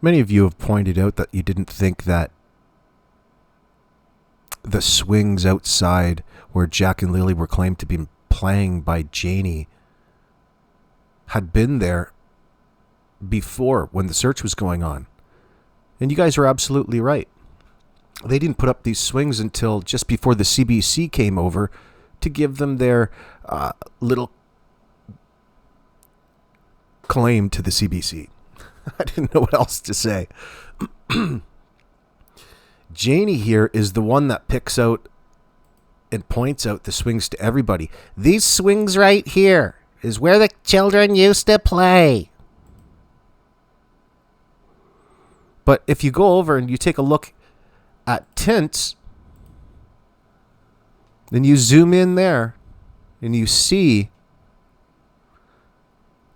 Many of you have pointed out that you didn't think that the swings outside where Jack and Lily were claimed to be playing by Janie had been there before when the search was going on. And you guys are absolutely right. They didn't put up these swings until just before the CBC came over to give them their little claim to the CBC. I didn't know what else to say. Janie here is the one that picks out and points out the swings to everybody. These swings right here is where the children used to play. But if you go over and you take a look at tints, then you zoom in there and you see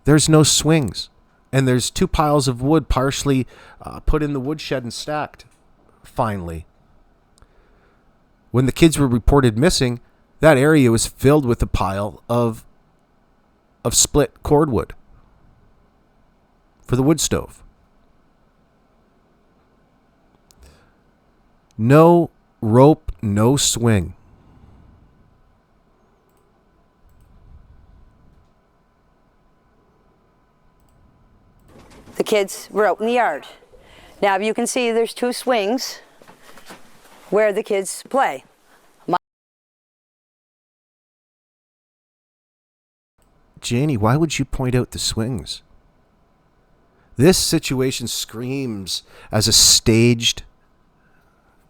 there's no swings. And there's two piles of wood partially put in the woodshed and stacked. Finally, when the kids were reported missing, that area was filled with a pile of split cordwood for the wood stove. No rope, no swing. The kids were out in the yard. Now you can see there's two swings where the kids play. Janie, why would you point out the swings? This situation screams as a staged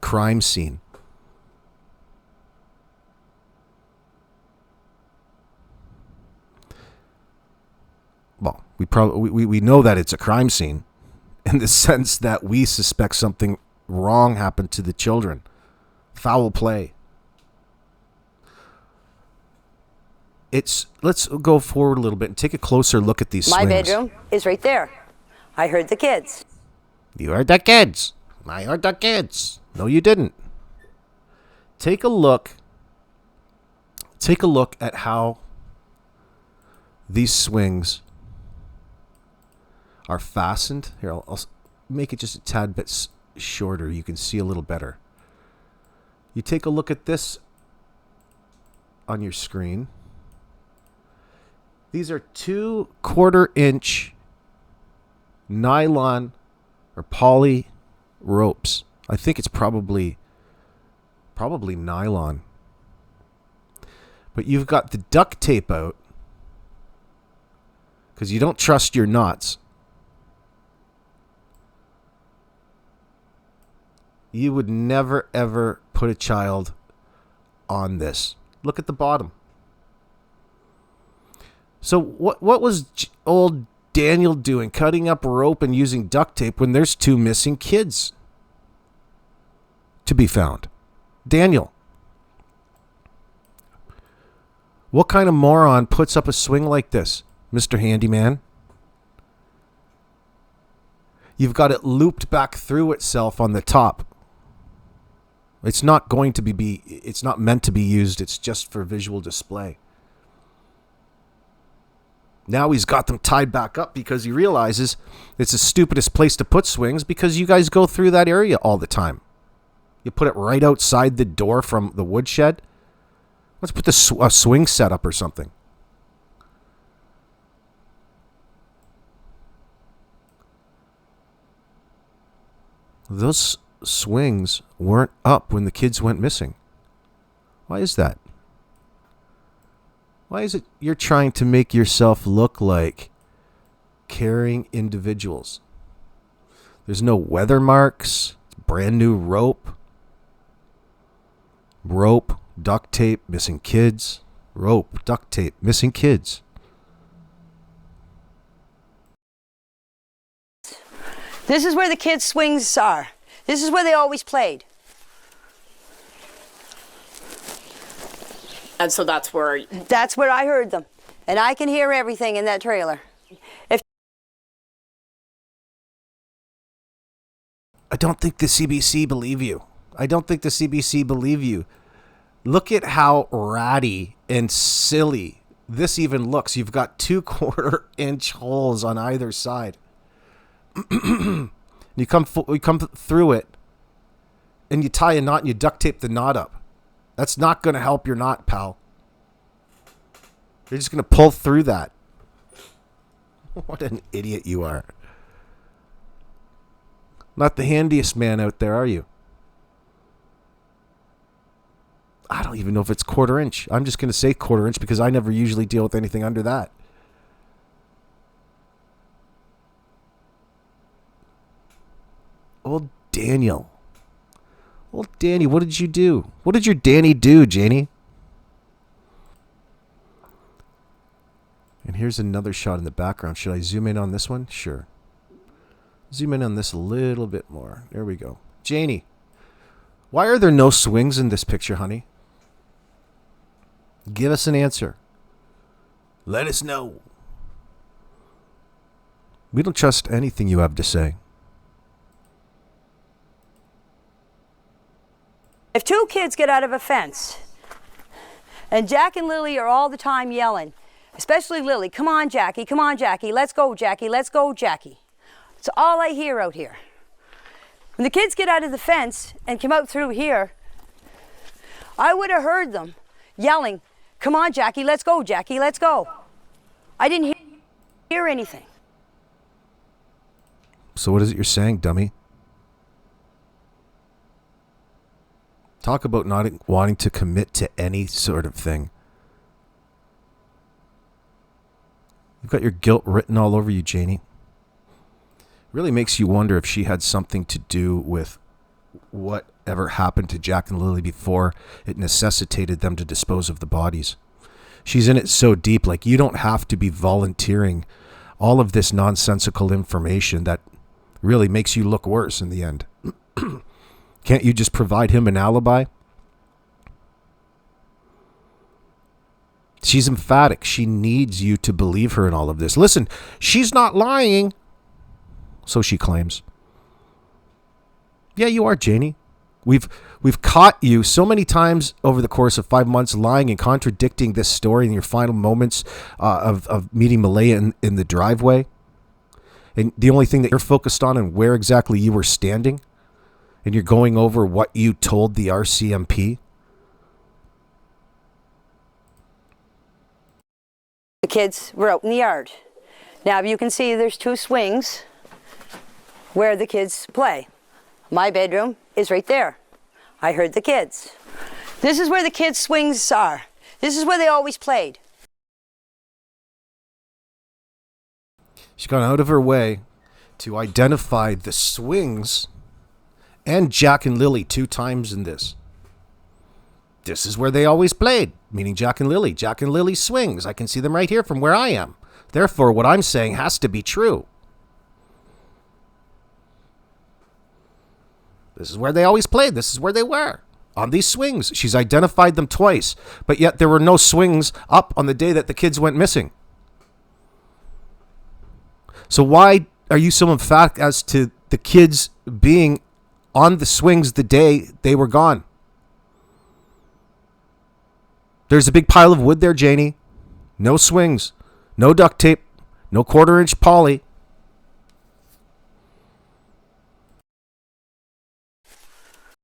crime scene. Well, we know that it's a crime scene in the sense that we suspect something wrong happened to the children. Foul play. Let's go forward a little bit and take a closer look at these swings. My bedroom is right there. I heard the kids. You heard the kids. I heard the kids. No, you didn't. Take a look at how these swings are fastened. Here, I'll make it just a tad bit shorter. You can see a little better. You take a look at this on your screen. These are 2 1/4-inch nylon or poly ropes. I think it's probably nylon. But you've got the duct tape out because you don't trust your knots. You would never, ever put a child on this. Look at the bottom. So what was old Daniel doing, cutting up rope and using duct tape when there's 2 missing kids to be found? Daniel. What kind of moron puts up a swing like this, Mr. Handyman? You've got it looped back through itself on the top. It's not going to it's not meant to be used. It's just for visual display. Now he's got them tied back up because he realizes it's the stupidest place to put swings because you guys go through that area all the time. You put it right outside the door from the woodshed. Let's put a swing set up or something. Those swings weren't up when the kids went missing. Why is that? Why is it you're trying to make yourself look like caring individuals? There's no weather marks. It's brand new rope. Rope, duct tape, missing kids. Rope, duct tape, missing kids. This is where the kids' swings are. This is where they always played. And so that's where I heard them. And I can hear everything in that trailer. I don't think the CBC believe you. Look at how ratty and silly this even looks. You've got 2 1/4-inch holes on either side. You come through it, and you tie a knot and you duct tape the knot up. That's not going to help your knot, pal. You're just going to pull through that. What an idiot you are. Not the handiest man out there, are you? I don't even know if it's 1/4 inch. I'm just going to say 1/4 inch because I never usually deal with anything under that. Old Daniel. Old Danny, what did you do? What did your Danny do, Janie? And here's another shot in the background. Should I zoom in on this one? Sure. Zoom in on this a little bit more. There we go. Janie, why are there no swings in this picture, honey? Give us an answer. Let us know. We don't trust anything you have to say. If 2 kids get out of a fence, and Jack and Lily are all the time yelling, especially Lily, come on, Jackie, let's go, Jackie, let's go, Jackie. It's all I hear out here. When the kids get out of the fence and come out through here, I would have heard them yelling, come on, Jackie, let's go, Jackie, let's go. I didn't hear anything. So what is it you're saying, dummy? Talk about not wanting to commit to any sort of thing. You've got your guilt written all over you, Janie. Really makes you wonder if she had something to do with whatever happened to Jack and Lily before it necessitated them to dispose of the bodies. She's in it so deep, like you don't have to be volunteering all of this nonsensical information that really makes you look worse in the end. Can't you just provide him an alibi? She's emphatic. She needs you to believe her in all of this. Listen, she's not lying. So she claims. Yeah, you are, Janie. We've caught you so many times over the course of 5 months lying and contradicting this story in your final moments of meeting Malaya in the driveway. And the only thing that you're focused on and where exactly you were standing. And you're going over what you told the RCMP. The kids were out in the yard. Now you can see there's 2 swings where the kids play. My bedroom is right there. I heard the kids. This is where the kids' swings are. This is where they always played. She's gone out of her way to identify the swings and Jack and Lily 2 times in this. This is where they always played, meaning Jack and Lily. Jack and Lily swings. I can see them right here from where I am. Therefore, what I'm saying has to be true. This is where they always played. This is where they were, on these swings. She's identified them twice, but yet there were no swings up on the day that the kids went missing. So why are you so emphatic as to the kids being on the swings the day they were gone? There's a big pile of wood there, Janie. No swings, no duct tape, no 1/4 inch poly.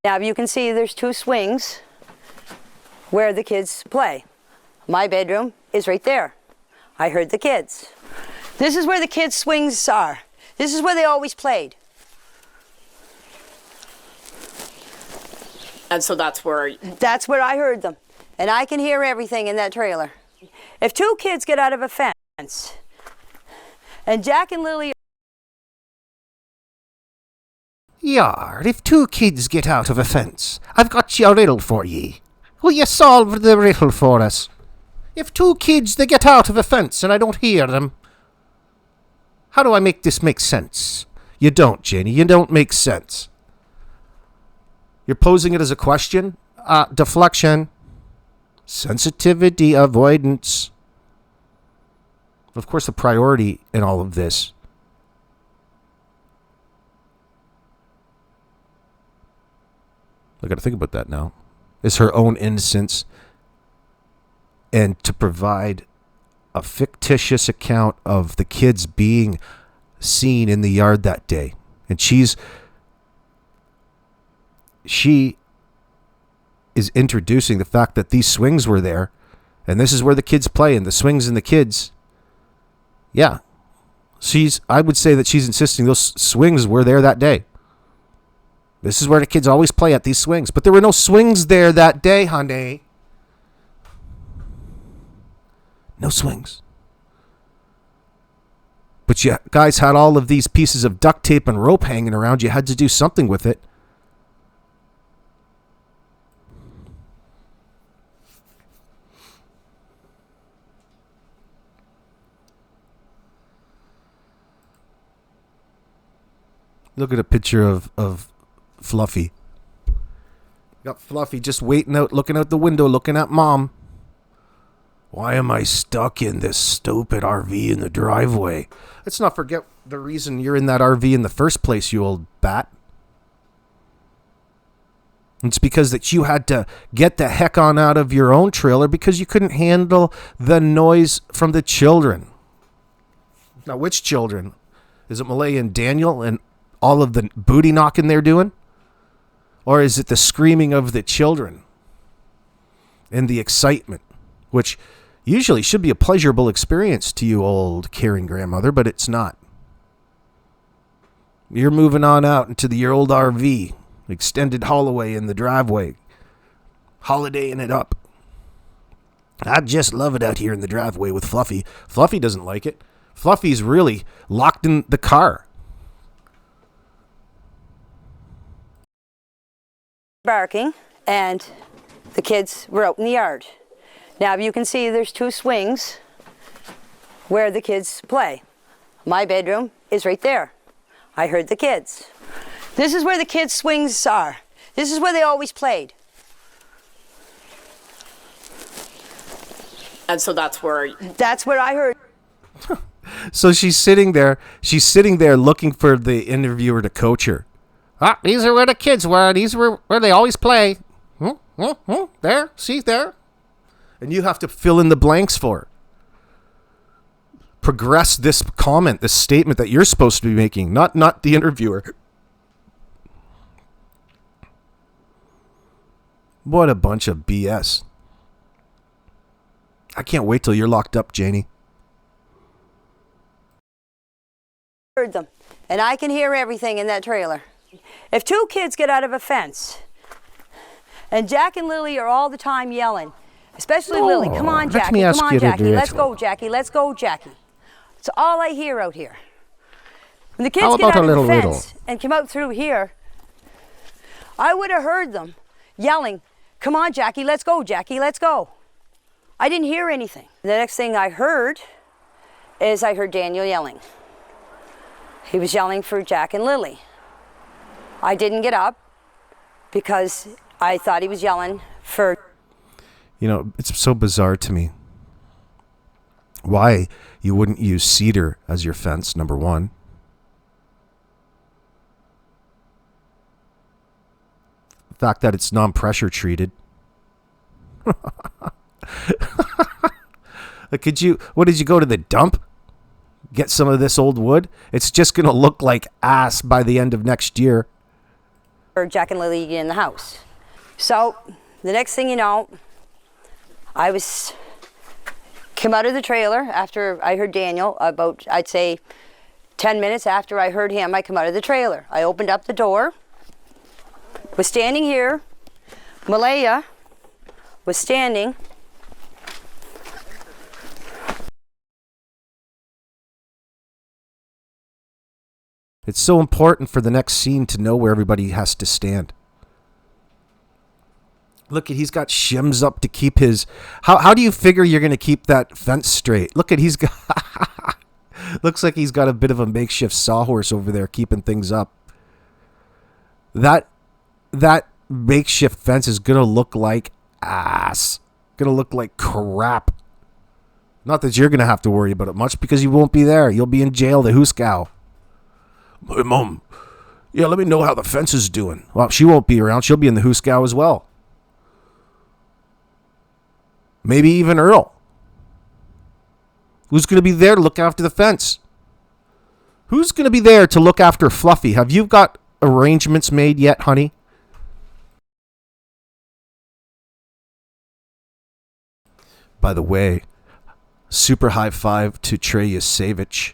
Now you can see there's 2 swings where the kids play. My bedroom is right there. I heard the kids. This is where the kids' swings are. This is where they always played. And so that's where I heard them. And I can hear everything in that trailer. If 2 kids get out of a fence, and Jack and Lily... Yar, if 2 kids get out of a fence, I've got your riddle for ye. Will you solve the riddle for us? If 2 kids, they get out of a fence and I don't hear them, how do I make this make sense? You don't, Janie. You don't make sense. You're posing it as a question? Deflection. Sensitivity avoidance. Of course, the priority in all of this I got to think about that now, is her own innocence and to provide a fictitious account of the kids being seen in the yard that day. And she is introducing the fact that these swings were there, and this is where the kids play, and the swings and the kids. Yeah. I would say that she's insisting those swings were there that day. This is where the kids always play, at these swings. But there were no swings there that day, honey. No swings. But you guys had all of these pieces of duct tape and rope hanging around. You had to do something with it. Look at a picture of Fluffy. Got Fluffy just waiting out, looking out the window, looking at Mom. Why am I stuck in this stupid RV in the driveway? Let's not forget the reason you're in that RV in the first place, you old bat. It's because that you had to get the heck on out of your own trailer because you couldn't handle the noise from the children. Now, which children? Is it Malaya and Daniel and all of the booty knocking they're doing? Or is it the screaming of the children and the excitement, which usually should be a pleasurable experience to you, old caring grandmother, but it's not. You're moving on out into your old RV, extended hallway in the driveway, holidaying it up. I just love it out here in the driveway with Fluffy. Fluffy doesn't like it. Fluffy's really locked in the car. Barking, and the kids were out in the yard. Now you can see there's two swings where the kids play. My bedroom is right there. I heard the kids. This is where the kids' swings are. This is where they always played. And so that's where I heard. So she's sitting there looking for the interviewer to coach her. Ah, these are where the kids were. These were where they always play. There, see, there. And you have to fill in the blanks for her. Progress this comment, this statement that you're supposed to be making, not the interviewer. What a bunch of BS. I can't wait till you're locked up, Janie. Heard them, and I can hear everything in that trailer. If two kids get out of a fence, and Jack and Lily are all the time yelling, especially Lily, come on, Jackie, come on, Jackie, let's go, Jackie, let's go, Jackie. It's all I hear out here. When the kids get out of the fence and come out through here, I would have heard them yelling, come on, Jackie, let's go, Jackie, let's go. I didn't hear anything. The next thing I heard is I heard Daniel yelling. He was yelling for Jack and Lily. I didn't get up because I thought he was yelling for... You know, it's so bizarre to me why you wouldn't use cedar as your fence, number one. The fact that it's non-pressure treated. What did you go to the dump? Get some of this old wood? It's just going to look like ass by the end of next year. For Jack and Lily in the house. So the next thing you know, I came out of the trailer after I heard Daniel, about, I'd say, 10 minutes after I heard him, I come out of the trailer. I opened up the door, was standing here. Malaya was standing. It's so important for the next scene to know where everybody has to stand. Look, he's got shims up to keep his... How do you figure you're going to keep that fence straight? Look, he's got... Looks like he's got a bit of a makeshift sawhorse over there keeping things up. That makeshift fence is going to look like ass. Going to look like crap. Not that you're going to have to worry about it much because you won't be there. You'll be in jail, the Hooskow. Hey, Mom, yeah, let me know how the fence is doing. Well, she won't be around. She'll be in the Hooskow as well. Maybe even Earl. Who's going to be there to look after the fence? Who's going to be there to look after Fluffy? Have you got arrangements made yet, honey? By the way, super high five to Trey Yasevich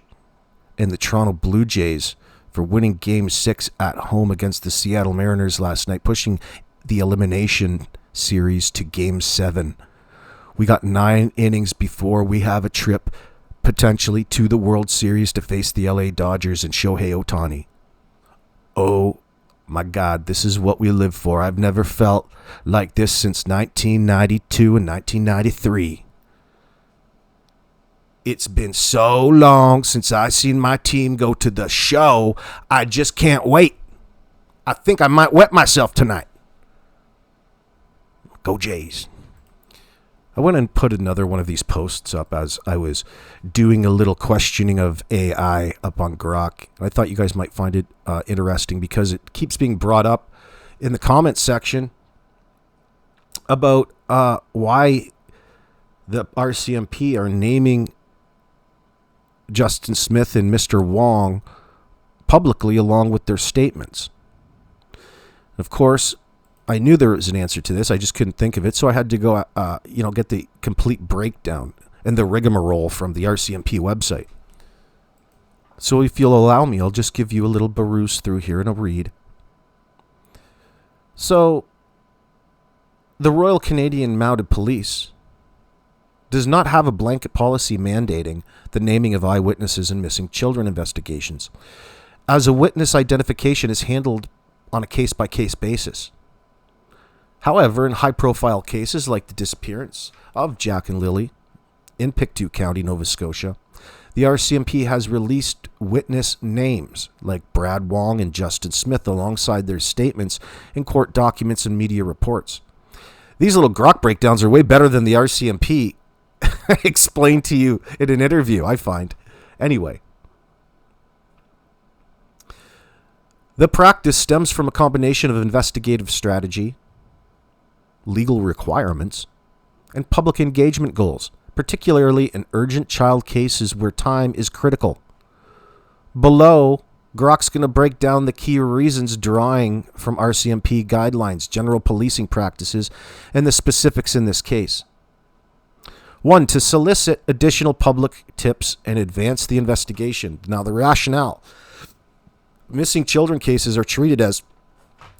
and the Toronto Blue Jays for winning Game 6 at home against the Seattle Mariners last night, pushing the elimination series to Game 7. We got 9 innings before we have a trip potentially to the World Series to face the LA Dodgers and Shohei Ohtani. Oh my God, this is what we live for. I've never felt like this since 1992 and 1993. It's been so long since I seen my team go to the show. I just can't wait. I think I might wet myself tonight. Go Jays. I went and put another one of these posts up as I was doing a little questioning of AI up on Grok. I thought you guys might find it interesting because it keeps being brought up in the comments section about why the RCMP are naming Justin Smith and Mr. Wong publicly along with their statements. Of course, I knew there was an answer to this. I just couldn't think of it. So I had to go, get the complete breakdown and the rigmarole from the RCMP website. So if you'll allow me, I'll just give you a little peruse through here and I'll read. So, the Royal Canadian Mounted Police does not have a blanket policy mandating the naming of eyewitnesses in missing children investigations, as a witness identification is handled on a case-by-case basis. However, in high-profile cases like the disappearance of Jack and Lily in Pictou County, Nova Scotia, the RCMP has released witness names like Brad Wong and Justin Smith alongside their statements in court documents and media reports. These little grok breakdowns are way better than the RCMP explained to you in an interview, I find. Anyway. The practice stems from a combination of investigative strategy, legal requirements, and public engagement goals, particularly in urgent child cases where time is critical. Below, Grok's going to break down the key reasons drawing from RCMP guidelines, general policing practices, and the specifics in this case. 1. To solicit additional public tips and advance the investigation. Now, the rationale. Missing children cases are treated as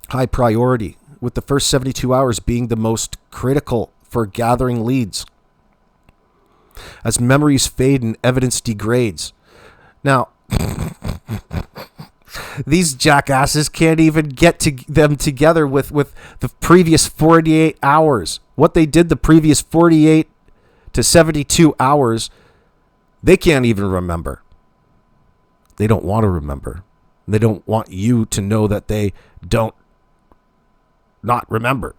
high priority, with the first 72 hours being the most critical for gathering leads, as memories fade and evidence degrades. Now, these jackasses can't even get them together with the previous 48 hours. What they did the previous 48 to 72 hours, they can't even remember. They don't want to remember. They don't want you to know that they don't not remember.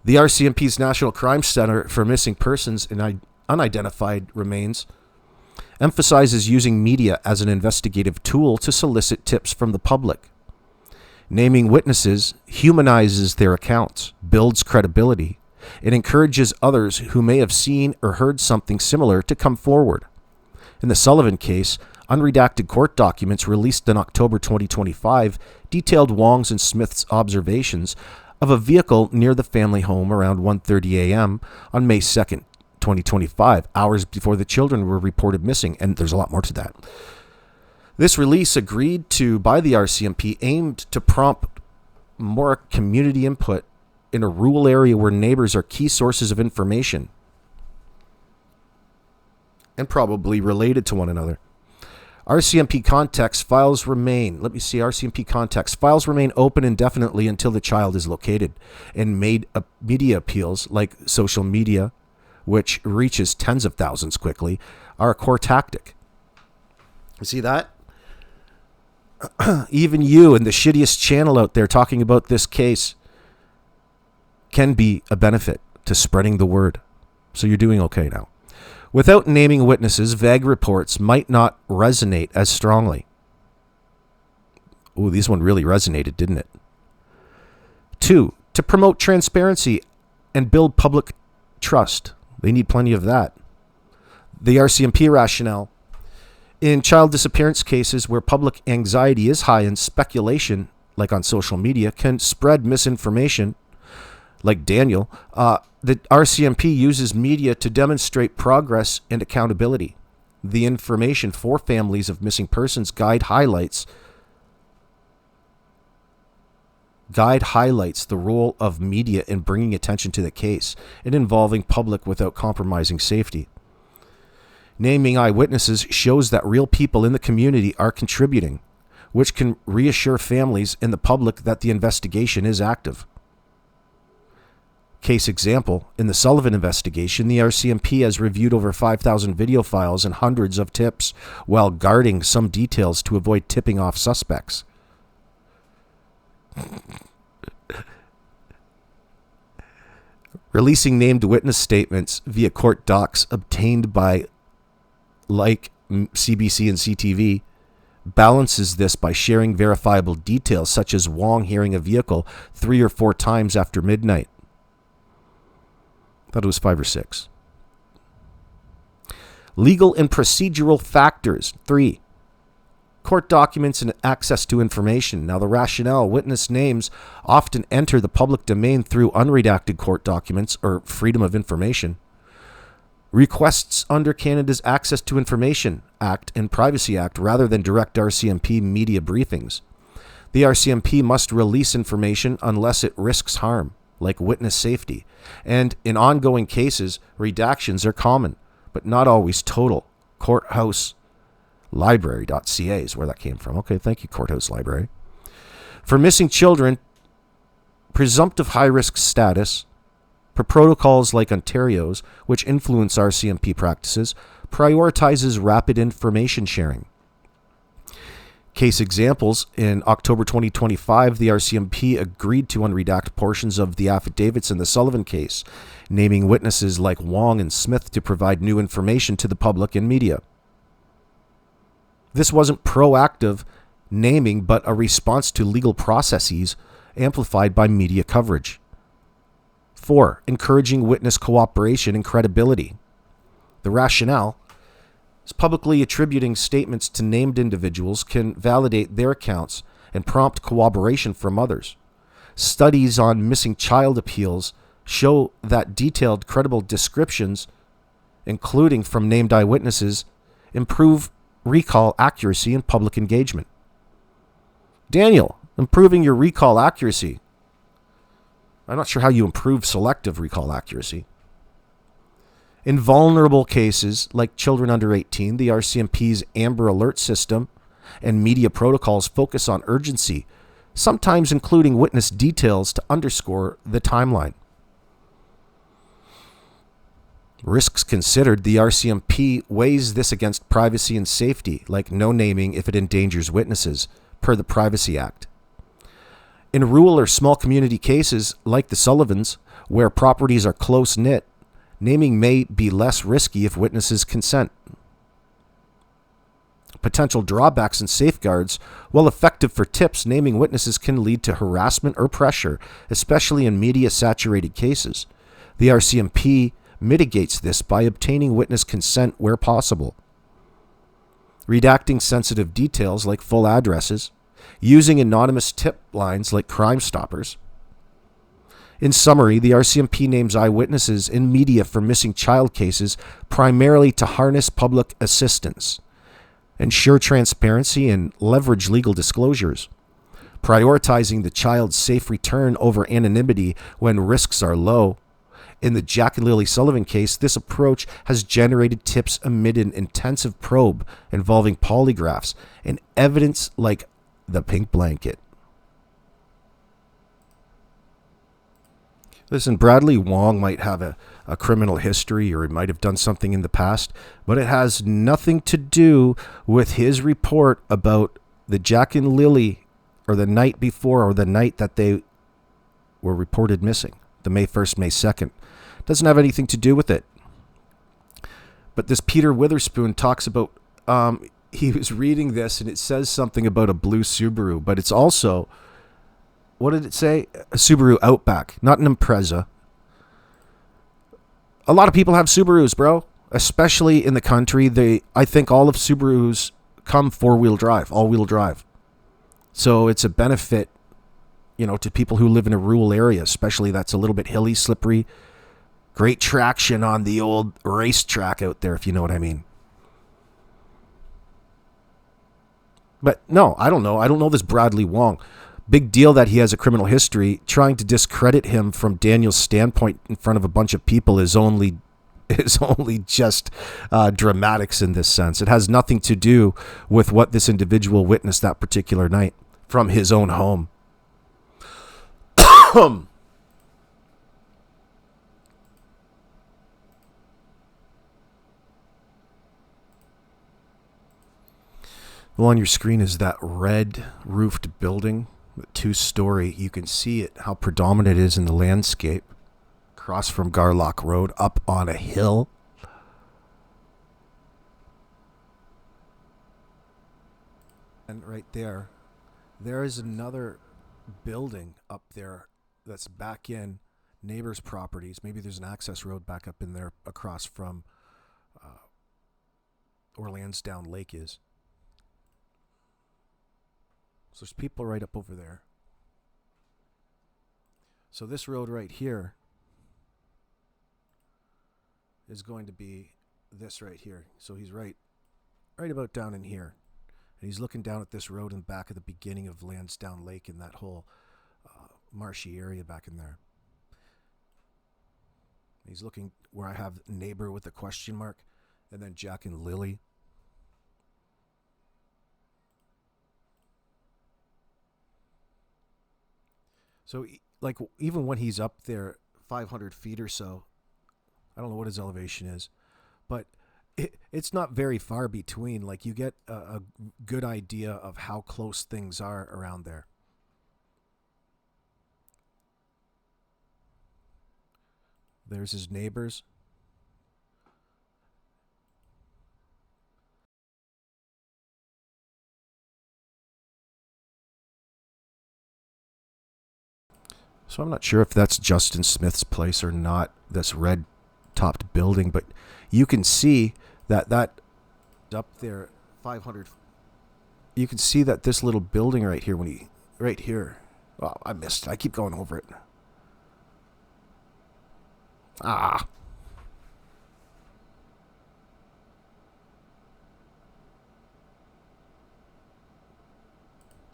The RCMP's National Crime Center for Missing Persons and Unidentified Remains emphasizes using media as an investigative tool to solicit tips from the public. Naming witnesses humanizes their accounts, builds credibility, and encourages others who may have seen or heard something similar to come forward. In the Sullivan case, unredacted court documents released in October 2025 detailed Wong's and Smith's observations of a vehicle near the family home around 1:30 a.m. on May 2nd, 2025, hours before the children were reported missing, and there's a lot more to that. This release, agreed to by the RCMP, aimed to prompt more community input in a rural area where neighbors are key sources of information and probably related to one another. RCMP context files remain, RCMP context files remain open indefinitely until the child is located, and media appeals like social media, which reaches tens of thousands quickly, are a core tactic. You see that? Even you and the shittiest channel out there talking about this case can be a benefit to spreading the word. So you're doing okay now. Without naming witnesses, vague reports might not resonate as strongly. Ooh, this one really resonated, didn't it? 2, to promote transparency and build public trust. They need plenty of that. The RCMP rationale. In child disappearance cases where public anxiety is high and speculation, like on social media, can spread misinformation, like Daniel, the RCMP uses media to demonstrate progress and accountability. The Information for Families of Missing Persons guide highlights the role of media in bringing attention to the case and involving public without compromising safety. Naming eyewitnesses shows that real people in the community are contributing, which can reassure families and the public that the investigation is active. Case example, in the Sullivan investigation, the RCMP has reviewed over 5,000 video files and hundreds of tips while guarding some details to avoid tipping off suspects. Releasing named witness statements via court docs obtained by CBC and CTV balances this by sharing verifiable details such as Wong hearing a vehicle 3 or 4 times after midnight. I thought it was 5 or 6. Legal and procedural factors. 3. Court documents and access to information. Now, the rationale: witness names often enter the public domain through unredacted court documents or Freedom of Information. Requests under Canada's Access to Information Act and Privacy Act rather than direct RCMP media briefings. The RCMP must release information unless it risks harm, like witness safety. And in ongoing cases, redactions are common, but not always total. Courthouselibrary.ca is where that came from. Okay, thank you, Courthouse Library. For missing children, presumptive high-risk status, per protocols like Ontario's, which influence RCMP practices, prioritizes rapid information sharing. Case examples: in October 2025, the RCMP agreed to unredact portions of the affidavits in the Sullivan case, naming witnesses like Wong and Smith to provide new information to the public and media. This wasn't proactive naming, but a response to legal processes amplified by media coverage. 4. Encouraging witness cooperation and credibility. The rationale is publicly attributing statements to named individuals can validate their accounts and prompt cooperation from others. Studies on missing child appeals show that detailed, credible descriptions, including from named eyewitnesses, improve recall accuracy and public engagement. Daniel, improving your recall accuracy. I'm not sure how you improve selective recall accuracy. In vulnerable cases like children under 18, the RCMP's Amber Alert system and media protocols focus on urgency, sometimes including witness details to underscore the timeline. Risks considered, the RCMP weighs this against privacy and safety, like no naming if it endangers witnesses, per the Privacy Act. In rural or small community cases, like the Sullivans, where properties are close-knit, naming may be less risky if witnesses consent. Potential drawbacks and safeguards: while effective for tips, naming witnesses can lead to harassment or pressure, especially in media-saturated cases. The RCMP mitigates this by obtaining witness consent where possible. Redacting sensitive details like full addresses. Using anonymous tip lines like Crime Stoppers. In summary, the RCMP names eyewitnesses in media for missing child cases primarily to harness public assistance, ensure transparency, and leverage legal disclosures, prioritizing the child's safe return over anonymity when risks are low. In the Jack and Lily Sullivan case, this approach has generated tips amid an intensive probe involving polygraphs and evidence like the pink blanket. Listen, Bradley Wong might have a criminal history, or he might have done something in the past, but it has nothing to do with his report about the Jack and Lily, or the night before, or the night that they were reported missing, the May 1st, May 2nd. Doesn't have anything to do with it. But this Peter Witherspoon talks about, he was reading this and it says something about a blue Subaru, but it's also, what did it say? A Subaru Outback, not an Impreza. A lot of people have Subarus, bro. especially in the country. I think all of Subarus come four-wheel drive, all-wheel drive. So it's a benefit, to people who live in a rural area, especially that's a little bit hilly, slippery. Great traction on the old racetrack out there, if you know what I mean. But no, I don't know. I don't know this Bradley Wong. Big deal that he has a criminal history. Trying to discredit him from Daniel's standpoint in front of a bunch of people is only just dramatics in this sense. It has nothing to do with what this individual witnessed that particular night from his own home. Well, on your screen is that red roofed building, the 2-story. You can see it, how predominant it is in the landscape. Across from Garlock Road, up on a hill. And right there is another building up there that's back in neighbors' properties. Maybe there's an access road back up in there across from where Lansdowne Lake is. So there's people right up over there. So this road right here is going to be this right here. So he's right about down in here. And he's looking down at this road in the back of the beginning of Lansdowne Lake in that whole marshy area back in there. He's looking where I have neighbor with a question mark, and then Jack and Lily. So, like, even when he's up there 500 feet or so, I don't know what his elevation is, but it's not very far between. Like, you get a good idea of how close things are around there. There's his neighbors. So I'm not sure if that's Justin Smith's place or not, this red topped building, but you can see that up there 500. You can see that this little building right here, right here. Oh, I missed it. I keep going over it.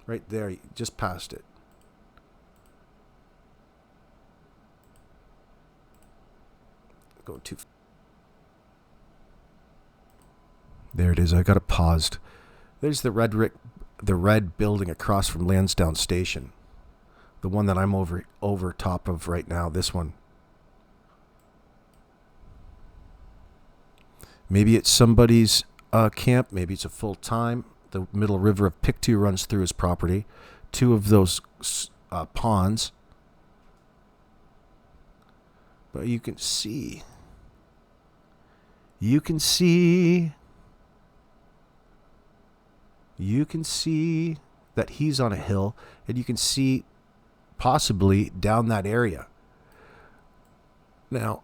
Right there, just past it. Go too. There it is. I got it paused. There's the red building across from Lansdowne Station. The one that I'm over top of right now. This one. Maybe it's somebody's camp. Maybe it's a full time. The middle river of Pictou runs through his property. 2 of those ponds. But you can see that he's on a hill, and you can see possibly down that area. Now,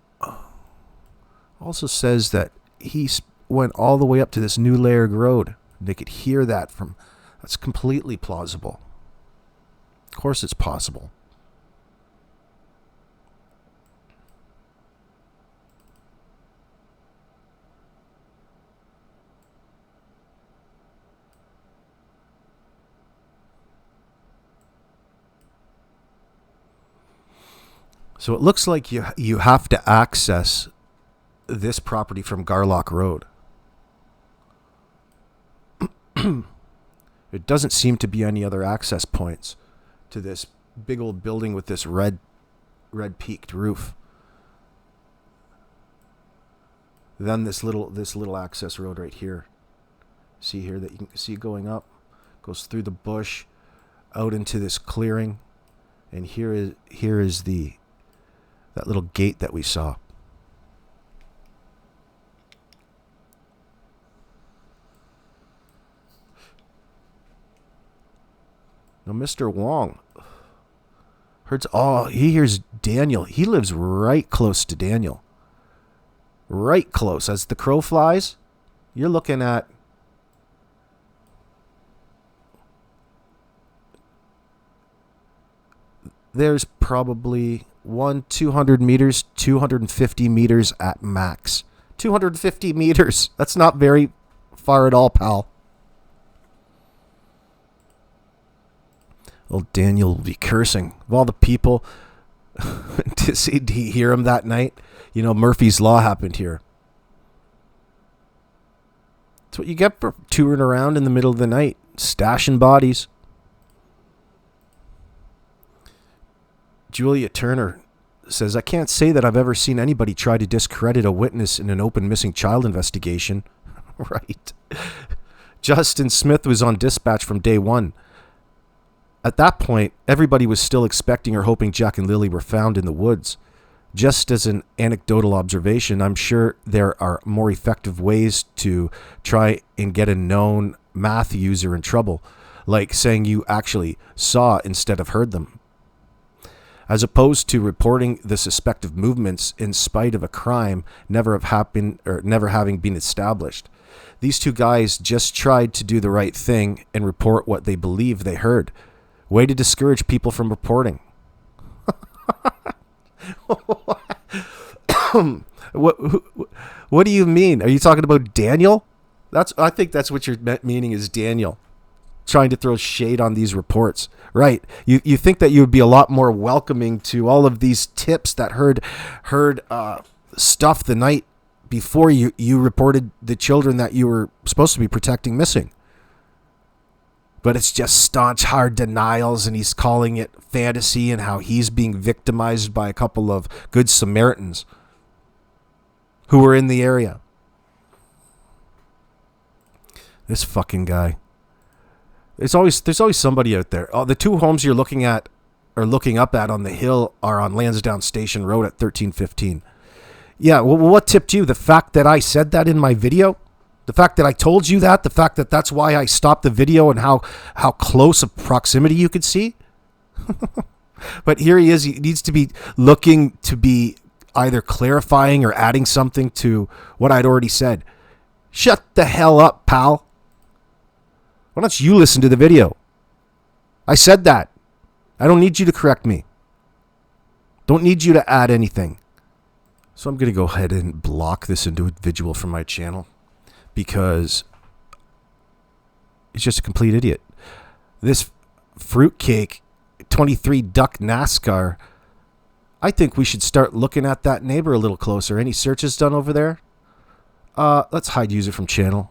also says that he went all the way up to this New Lairg Road. They could hear that from. That's completely plausible. Of course it's possible. So it looks like you have to access this property from Garlock Road. It doesn't seem to be any other access points to this big old building with this red peaked roof. Then this little access road right here. See here that you can see going up, goes through the bush, out into this clearing, and here is that little gate that we saw. Now, Mr. Wong he hears Daniel. He lives right close to Daniel. right close. As the crow flies, you're looking at there's probably 200 meters, 250 meters at max. 250 meters. That's not very far at all, pal. Old Daniel will be cursing. Of all the people to see, do you hear him that night? You know, Murphy's Law happened here. That's what you get for touring around in the middle of the night, stashing bodies. Julia Turner says, I can't say that I've ever seen anybody try to discredit a witness in an open missing child investigation. Right. Justin Smith was on dispatch from day one. At that point, everybody was still expecting or hoping Jack and Lily were found in the woods. Just as an anecdotal observation, I'm sure there are more effective ways to try and get a known math user in trouble, like saying you actually saw instead of heard them, as opposed to reporting the suspected movements in spite of a crime never have happened or never having been established. These two guys just tried to do the right thing and report what they believe they heard. Way to discourage people from reporting. What do you mean? Are you talking about Daniel? I think that's what you're meaning is Daniel trying to throw shade on these reports. Right. You think that you would be a lot more welcoming to all of these tips that heard stuff the night before you reported the children that you were supposed to be protecting missing. But it's just staunch, hard denials, and he's calling it fantasy and how he's being victimized by a couple of good Samaritans who were in the area. This fucking guy. There's always somebody out there. Oh, the two homes you're looking at or looking up at on the hill are on Lansdowne Station Road at 1315. Yeah, well, what tipped you? The fact that I said that in my video? The fact that I told you that? The fact that that's why I stopped the video and how close a proximity you could see? But here he is. He needs to be looking to be either clarifying or adding something to what I'd already said. Shut the hell up, pal. Why don't you listen to the video? I said that. I don't need you to correct me. Don't need you to add anything. So I'm going to go ahead and block this individual from my channel because he's just a complete idiot. This fruitcake 23 Duct NASCAR, I think we should start looking at that neighbor a little closer. Any searches done over there? Let's hide user from channel.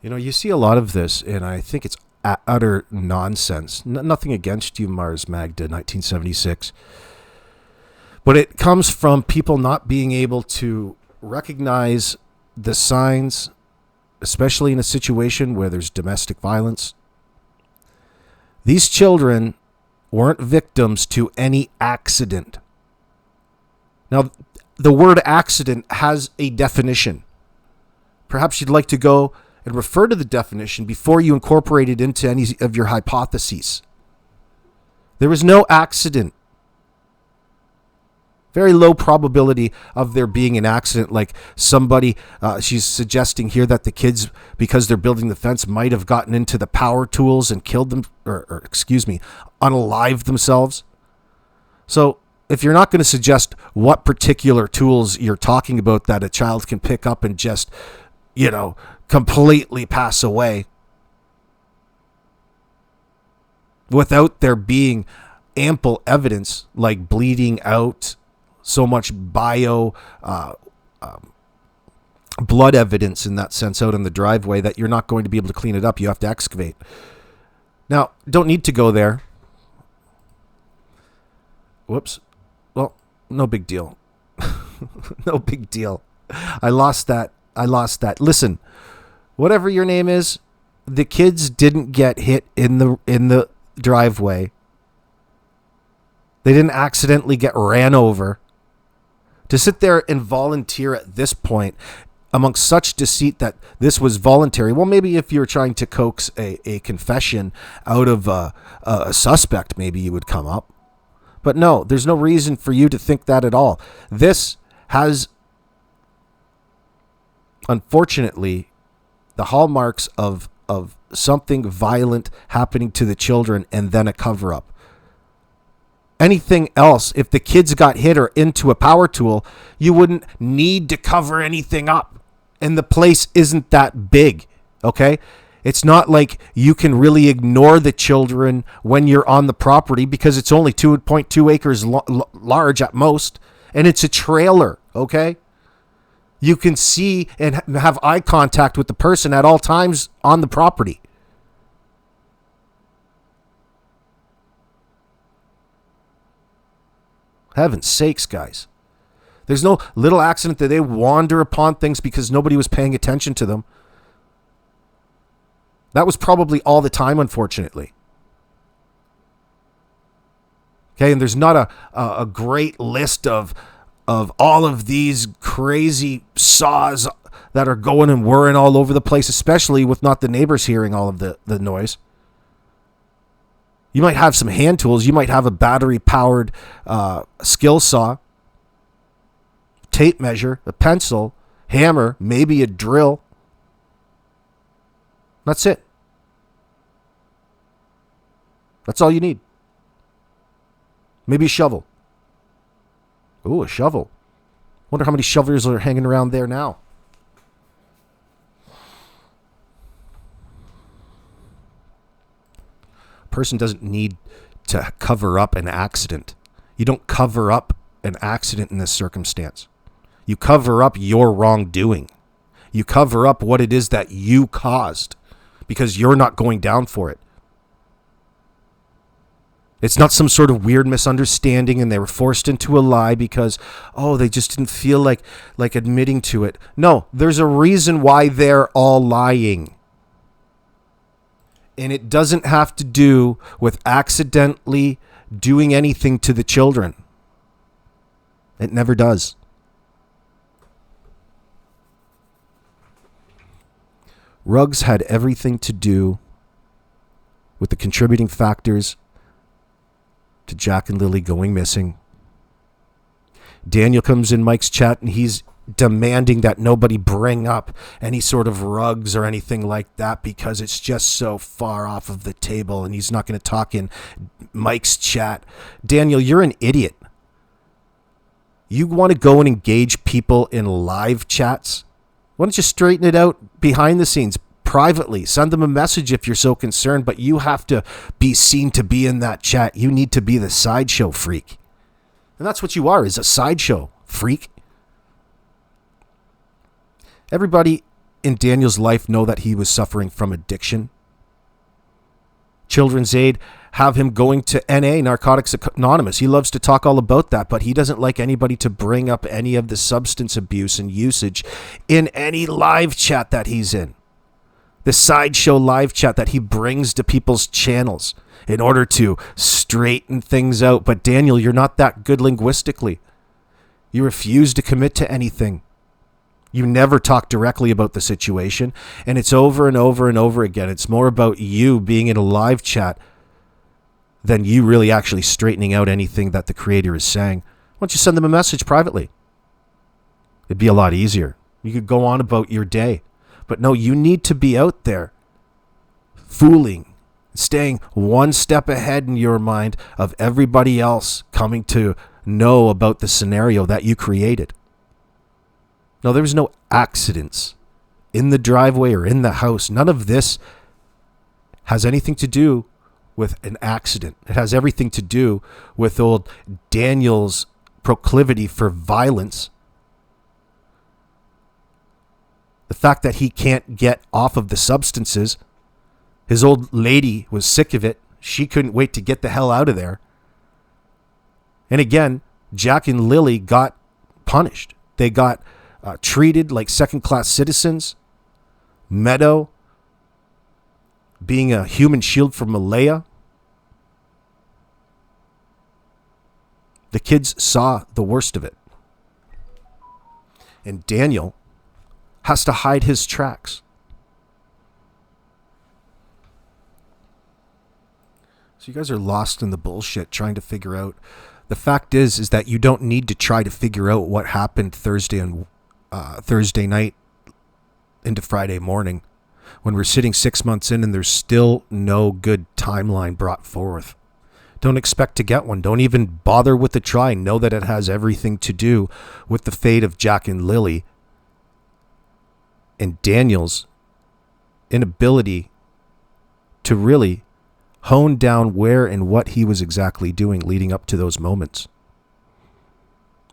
You know, you see a lot of this, and I think it's utter nonsense. Nothing against you, Mars Magda, 1976. But it comes from people not being able to recognize the signs, especially in a situation where there's domestic violence. These children weren't victims to any accident. Now, the word accident has a definition. Perhaps you'd like to go and refer to the definition before you incorporate it into any of your hypotheses. There was no accident. Very low probability of there being an accident, like somebody, she's suggesting here that the kids, because they're building the fence, might have gotten into the power tools and killed them, or unalived themselves. So if you're not going to suggest what particular tools you're talking about that a child can pick up and just, completely pass away without there being ample evidence, like bleeding out, so much blood evidence in that sense out in the driveway that you're not going to be able to clean it up. You have to excavate. Now, don't need to go there. Whoops. Well, no big deal. No big deal. I lost that. Listen, whatever your name is, the kids didn't get hit in the driveway. They didn't accidentally get ran over. To sit there and volunteer at this point amongst such deceit that this was voluntary. Well, maybe if you're trying to coax a confession out of a suspect, maybe you would come up. But no, there's no reason for you to think that at all. This has, unfortunately, the hallmarks of something violent happening to the children and then a cover-up. Anything else, if the kids got hit or into a power tool, you wouldn't need to cover anything up. And the place isn't that big, okay? It's not like you can really ignore the children when you're on the property because it's only 2.2 acres large at most, and it's a trailer, okay? You can see and have eye contact with the person at all times on the property. Heaven's sakes, guys. There's no little accident that they wander upon things because nobody was paying attention to them. That was probably all the time, unfortunately. Okay, and there's not a great list of all of these crazy saws that are going and whirring all over the place, especially with not the neighbors hearing all of the noise. You might have some hand tools. You might have a battery-powered skill saw, tape measure, a pencil, hammer, maybe a drill. That's it. That's all you need. Maybe a shovel. Ooh, a shovel. Wonder how many shovelers are hanging around there now. A person doesn't need to cover up an accident. You don't cover up an accident in this circumstance. You cover up your wrongdoing. You cover up what it is that you caused because you're not going down for it. It's not some sort of weird misunderstanding and they were forced into a lie because, they just didn't feel like admitting to it. No, there's a reason why they're all lying. And it doesn't have to do with accidentally doing anything to the children. It never does. Ruggs had everything to do with the contributing factors to Jack and Lily going missing. Daniel comes in Mike's chat and he's demanding that nobody bring up any sort of Ruggs or anything like that because it's just so far off of the table and he's not going to talk in Mike's chat. Daniel, you're an idiot. You want to go and engage people in live chats? Why don't you straighten it out behind the scenes? Privately, send them a message if you're so concerned, but you have to be seen to be in that chat. You need to be the sideshow freak. And that's what you are, is a sideshow freak. Everybody in Daniel's life know that he was suffering from addiction. Children's Aid have him going to NA, Narcotics Anonymous. He loves to talk all about that, but he doesn't like anybody to bring up any of the substance abuse and usage in any live chat that he's in. The sideshow live chat that he brings to people's channels in order to straighten things out. But Daniel, you're not that good linguistically. You refuse to commit to anything. You never talk directly about the situation, and it's over and over and over again. It's more about you being in a live chat than you really actually straightening out anything that the creator is saying. Why don't you send them a message privately? It'd be a lot easier. You could go on about your day. But no, you need to be out there fooling, staying one step ahead in your mind of everybody else coming to know about the scenario that you created. No, there was no accidents in the driveway or in the house. None of this has anything to do with an accident. It has everything to do with old Daniel's proclivity for violence. The fact that he can't get off of the substances. His old lady was sick of it. She couldn't wait to get the hell out of there. And again, Jack and Lily got punished. They got treated like second-class citizens. Meadow being a human shield for Malaya. The kids saw the worst of it. And Daniel has to hide his tracks. So you guys are lost in the bullshit trying to figure out The fact is that you don't need to try to figure out what happened Thursday night into Friday morning when we're sitting 6 months in and there's still no good timeline brought forth. Don't expect to get one. Don't even bother with the try. Know that it has everything to do with the fate of Jack and Lily and Daniel's inability to really hone down where and what he was exactly doing leading up to those moments.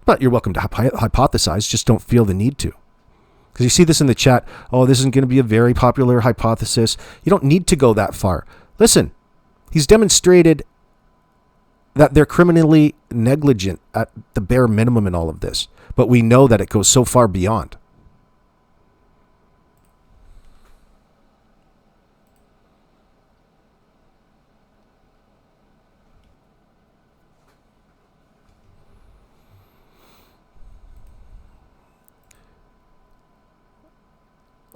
But you're welcome to hypothesize, just don't feel the need to. Because you see this in the chat, oh, this isn't going to be a very popular hypothesis. You don't need to go that far. Listen, he's demonstrated that they're criminally negligent at the bare minimum in all of this. But we know that it goes so far beyond.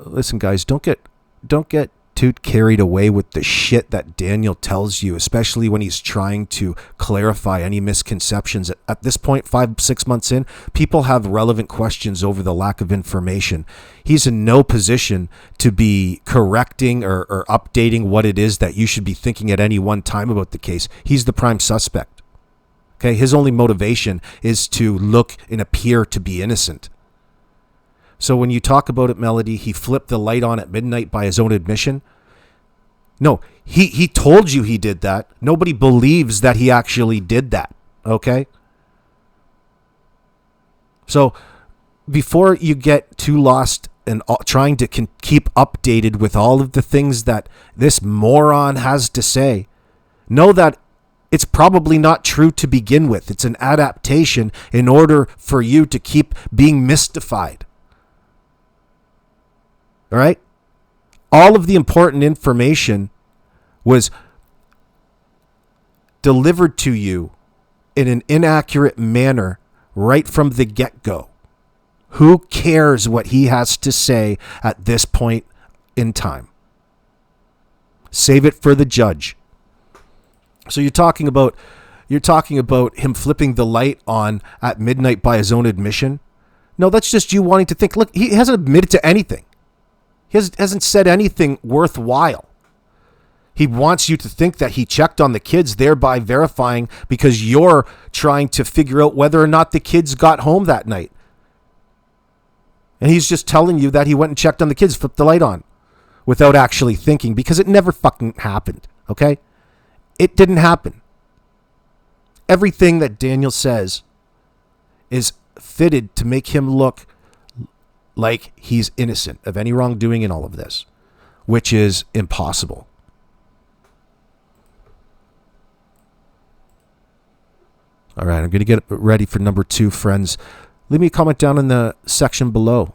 Listen, guys, don't get too carried away with the shit that Daniel tells you, especially when he's trying to clarify any misconceptions. At this point, 5-6 months in, people have relevant questions over the lack of information. He's in no position to be correcting or updating what it is that you should be thinking at any one time about the case. He's the prime suspect. Okay, his only motivation is to look and appear to be innocent. So when you talk about it, Melody, he flipped the light on at midnight by his own admission. No, he told you he did that. Nobody believes that he actually did that. Okay? So before you get too lost and trying to keep updated with all of the things that this moron has to say, know that it's probably not true to begin with. It's an adaptation in order for you to keep being mystified. All right? All of the important information was delivered to you in an inaccurate manner right from the get-go. Who cares what he has to say at this point in time? Save it for the judge. So you're talking about him flipping the light on at midnight by his own admission? No, that's just you wanting to think. Look, he hasn't admitted to anything. He hasn't said anything worthwhile. He wants you to think that he checked on the kids, thereby verifying because you're trying to figure out whether or not the kids got home that night. And he's just telling you that he went and checked on the kids, flipped the light on, without actually thinking, because it never fucking happened, okay? It didn't happen. Everything that Daniel says is fitted to make him look like he's innocent of any wrongdoing in all of this, which is impossible. All right, I'm going to get ready for number 2, friends. Leave me a comment down in the section below.